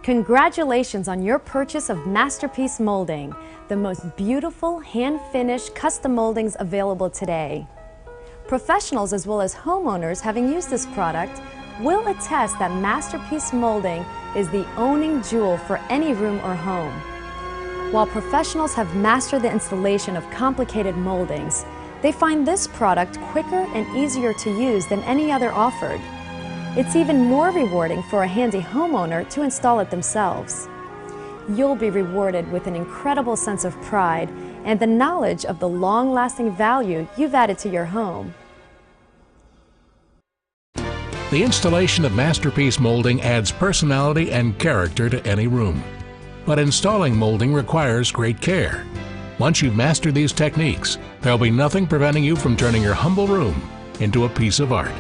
Congratulations on your purchase of Masterpiece Molding, the most beautiful hand-finished custom moldings available today. Professionals as well as homeowners having used this product will attest that Masterpiece Molding is the owning jewel for any room or home. While professionals have mastered the installation of complicated moldings, they find this product quicker and easier to use than any other offered. It's even more rewarding for a handy homeowner to install it themselves. You'll be rewarded with an incredible sense of pride and the knowledge of the long-lasting value you've added to your home. The installation of Masterpiece Molding adds personality and character to any room. But installing molding requires great care. Once you've mastered these techniques, there'll be nothing preventing you from turning your humble room into a piece of art.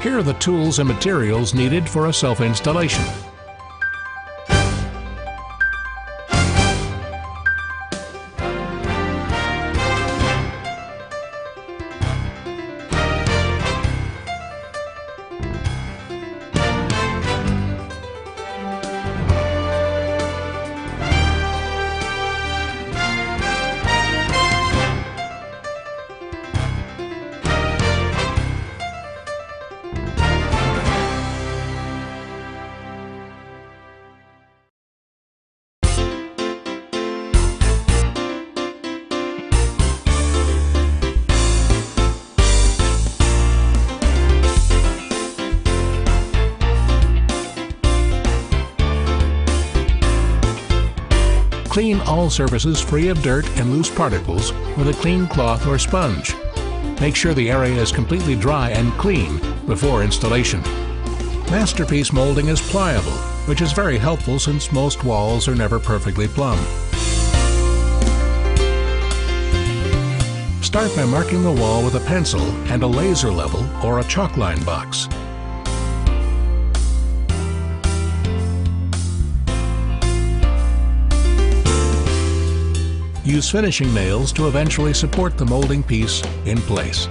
Here are the tools and materials needed for a self-installation. Clean all surfaces free of dirt and loose particles with a clean cloth or sponge. Make sure the area is completely dry and clean before installation. Masterpiece molding is pliable, which is very helpful since most walls are never perfectly plumb. Start by marking the wall with a pencil and a laser level or a chalk line box. Use finishing nails to eventually support the molding piece in place.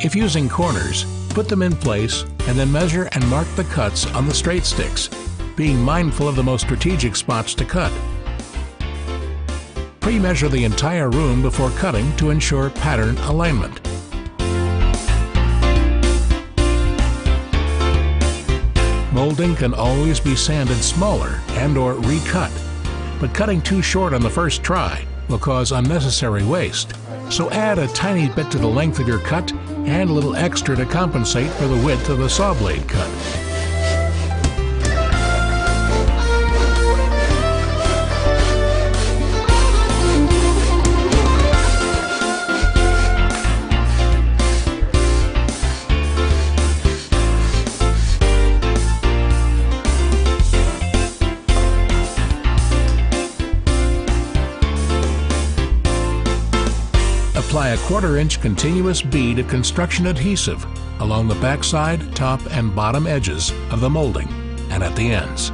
If using corners, put them in place and then measure and mark the cuts on the straight sticks, being mindful of the most strategic spots to cut. Pre-measure the entire room before cutting to ensure pattern alignment. Molding can always be sanded smaller and/or recut. But cutting too short on the first try will cause unnecessary waste. So add a tiny bit to the length of your cut and a little extra to compensate for the width of the saw blade cut. Apply a 1/4-inch continuous bead of construction adhesive along the backside, top, and bottom edges of the molding and at the ends.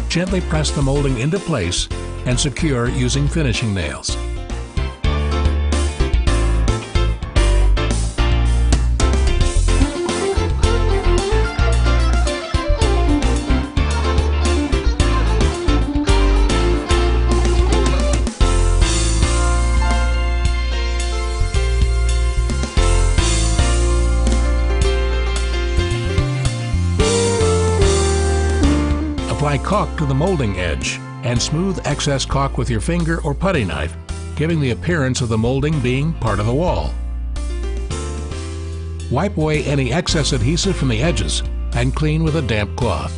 Gently press the molding into place and secure using finishing nails. Apply caulk to the molding edge and smooth excess caulk with your finger or putty knife, giving the appearance of the molding being part of the wall. Wipe away any excess adhesive from the edges and clean with a damp cloth.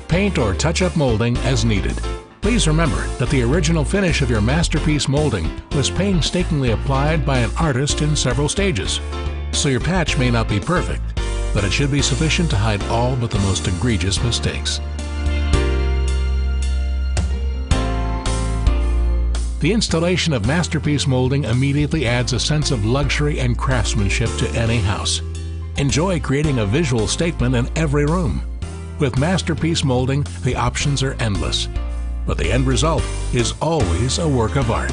Paint or touch-up molding as needed. Please remember that the original finish of your masterpiece molding was painstakingly applied by an artist in several stages. so your patch may not be perfect, but it should be sufficient to hide all but the most egregious mistakes. The installation of Masterpiece molding immediately adds a sense of luxury and craftsmanship to any house. Enjoy creating a visual statement in every room. With Masterpiece molding, the options are endless, but the end result is always a work of art.